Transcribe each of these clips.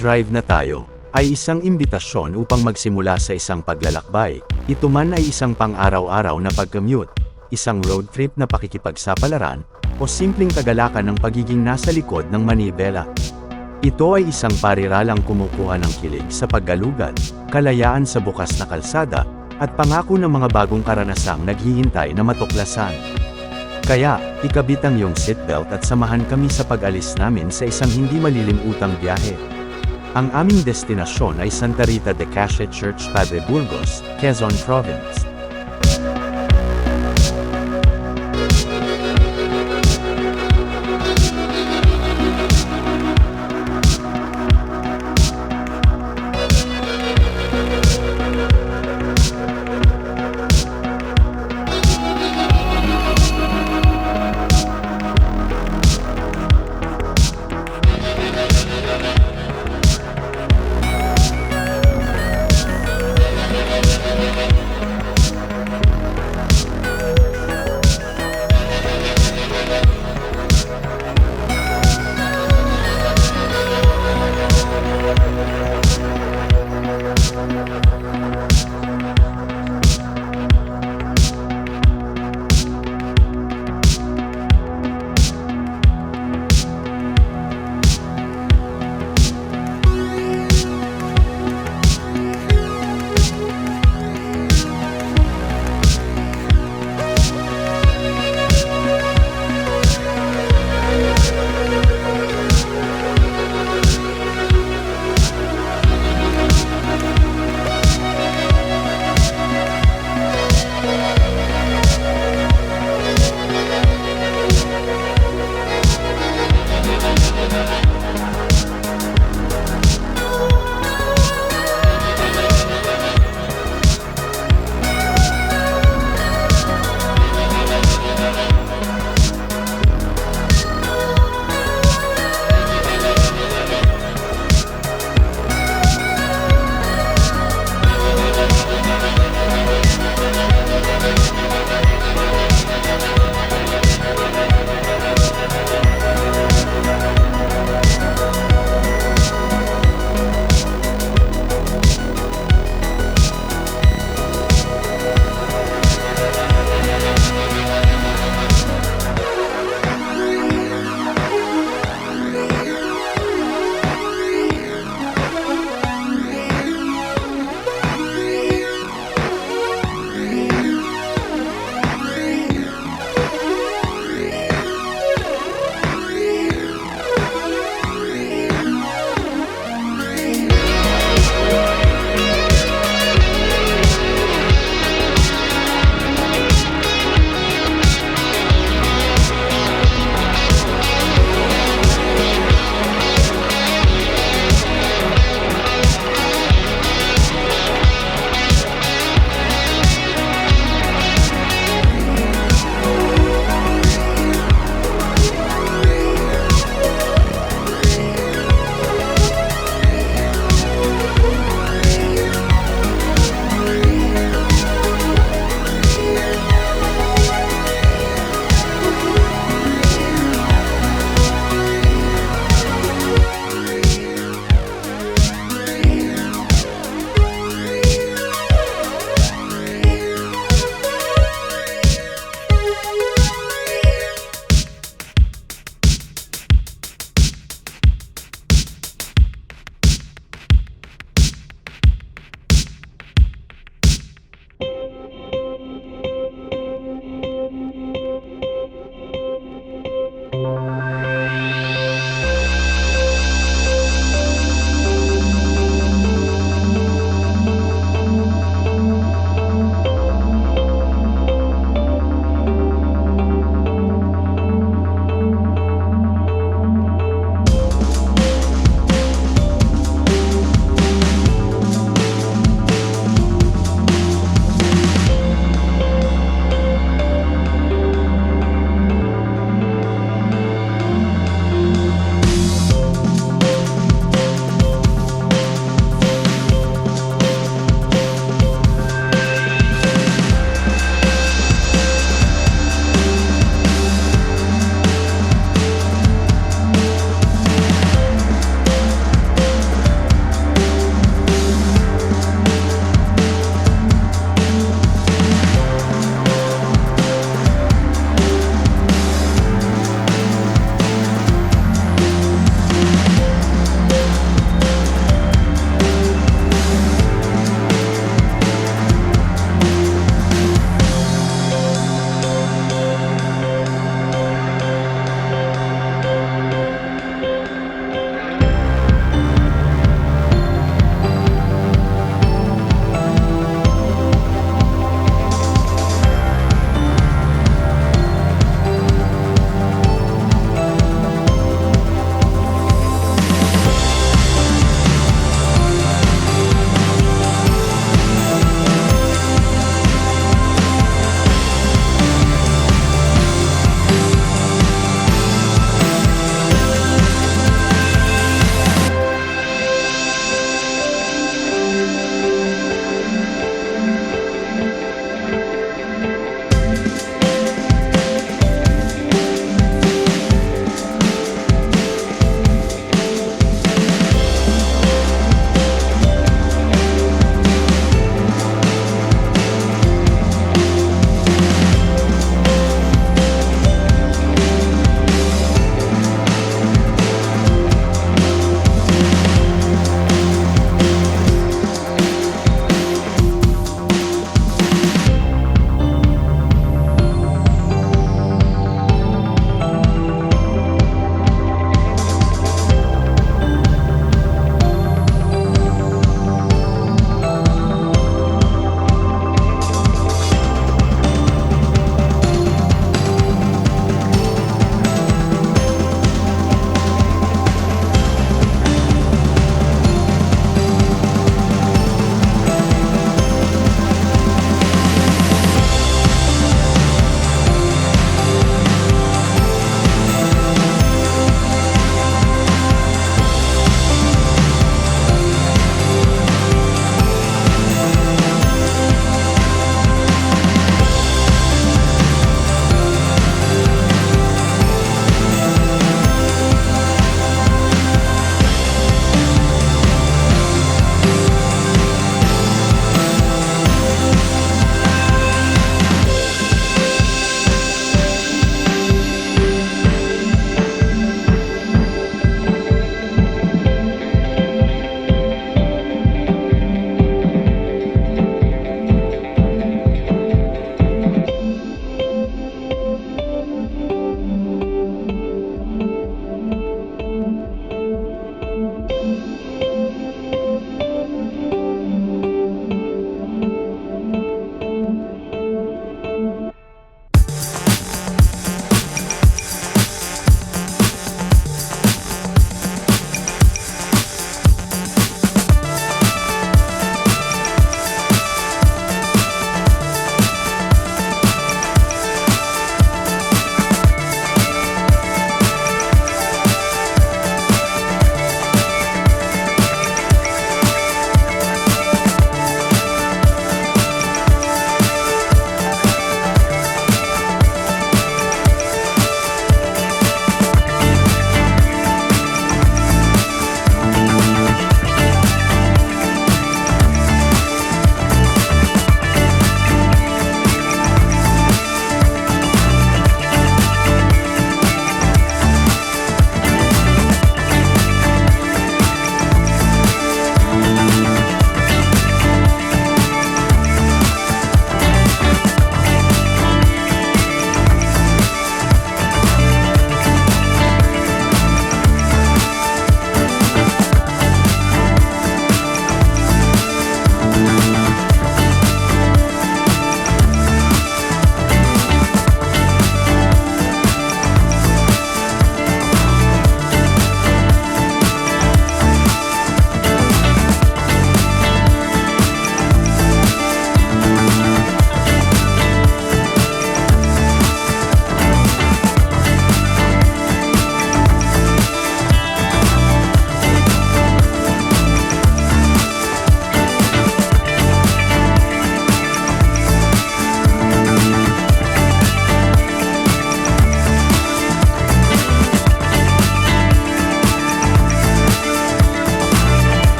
Mag-drive na tayo, ay isang imbitasyon upang magsimula sa isang paglalakbay. Ito man ay isang pang-araw-araw na pag-commute, isang road trip na pakikipagsapalaran, o simpleng kagalakan ng pagiging nasa likod ng manibela. Ito ay isang pariralang kumukuha ng kilig sa paggalugad, kalayaan sa bukas na kalsada, at pangako ng mga bagong karanasang naghihintay na matuklasan. Kaya, ikabit ang iyong seatbelt at samahan kami sa pag-alis namin sa isang hindi malilimutang biyahe. Ang aming destinasyon ay Santa Rita de Cascia Church, Padre Burgos, Quezon Province.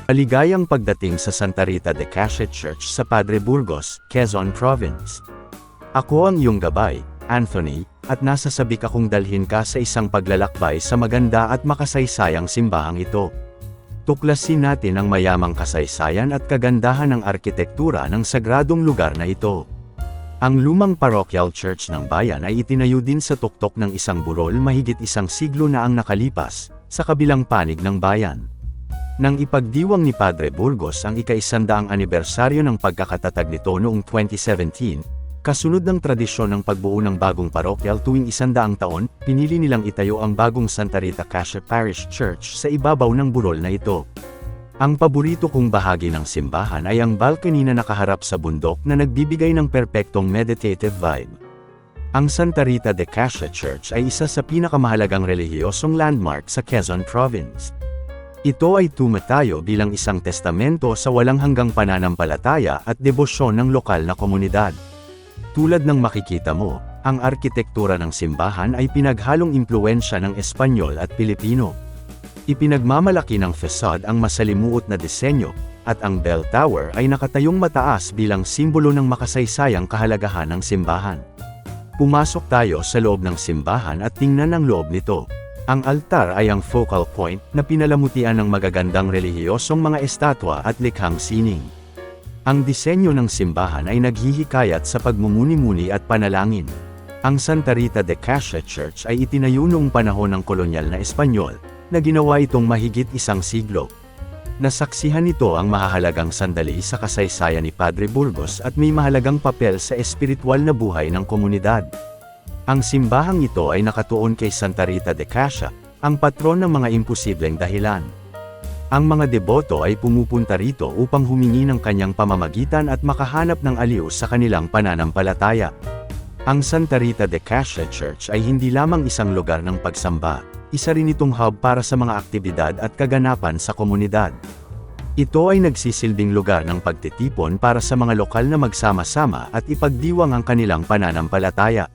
Maligayang pagdating sa Santa Rita de Cascia Church sa Padre Burgos, Quezon Province. Ako ang iyong gabay, Anthony, at nasasabik akong dalhin ka sa isang paglalakbay sa maganda at makasaysayang simbahang ito. Tuklasin natin ang mayamang kasaysayan at kagandahan ng arkitektura ng sagradong lugar na ito. Ang lumang parochial church ng bayan ay itinayo din sa tuktok ng isang burol mahigit isang siglo na ang nakalipas, sa kabilang panig ng bayan. Nang ipagdiwang ni Padre Burgos ang ika-100 anibersaryo ng pagkakatatag nito noong 2017, kasunod ng tradisyon ng pagbuo ng bagong parochial tuwing 100 taon, pinili nilang itayo ang bagong Santa Rita Cascia Parish Church sa ibabaw ng burol na ito. Ang paborito kong bahagi ng simbahan ay ang balcony na nakaharap sa bundok na nagbibigay ng perpektong meditative vibe. Ang Santa Rita de Cascia Church ay isa sa pinakamahalagang relihiyosong landmark sa Quezon Province. Ito ay tumatayo bilang isang testamento sa walang hanggang pananampalataya at debosyon ng lokal na komunidad. Tulad ng makikita mo, ang arkitektura ng simbahan ay pinaghalong impluwensya ng Espanyol at Pilipino. Ipinagmamalaki ng facade ang masalimuot na disenyo, at ang bell tower ay nakatayong mataas bilang simbolo ng makasaysayang kahalagahan ng simbahan. Pumasok tayo sa loob ng simbahan at tingnan ang loob nito. Ang altar ay ang focal point na pinalamutian ng magagandang relihiyosong mga estatwa at likhang sining. Ang disenyo ng simbahan ay naghihikayat sa pagmumuni-muni at panalangin. Ang Santa Rita de Cascia Church ay itinayo noong panahon ng kolonyal na Espanyol, na ginawa itong mahigit isang siglo. Nasaksihan nito ang mahahalagang sandali sa kasaysayan ni Padre Burgos at may mahalagang papel sa espiritual na buhay ng komunidad. Ang simbahang ito ay nakatuon kay Santa Rita de Cascia, ang patron ng mga imposibleng dahilan. Ang mga deboto ay pumupunta rito upang humingi ng kanyang pamamagitan at makahanap ng aliw sa kanilang pananampalataya. Ang Santa Rita de Cascia Church ay hindi lamang isang lugar ng pagsamba, isa rin itong hub para sa mga aktibidad at kaganapan sa komunidad. Ito ay nagsisilbing lugar ng pagtitipon para sa mga lokal na magsama-sama at ipagdiwang ang kanilang pananampalataya.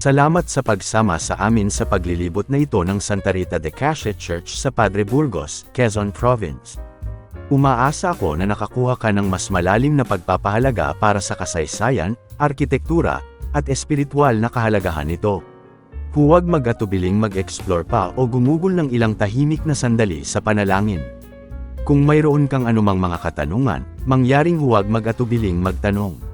Salamat sa pagsama sa amin sa paglilibot na ito ng Santa Rita de Cascia Church sa Padre Burgos, Quezon Province. Umaasa ako na nakakuha ka ng mas malalim na pagpapahalaga para sa kasaysayan, arkitektura, at espiritual na kahalagahan nito. Huwag mag-atubiling mag-explore pa o gumugol ng ilang tahimik na sandali sa panalangin. Kung mayroon kang anumang mga katanungan, mangyaring huwag mag-atubiling magtanong.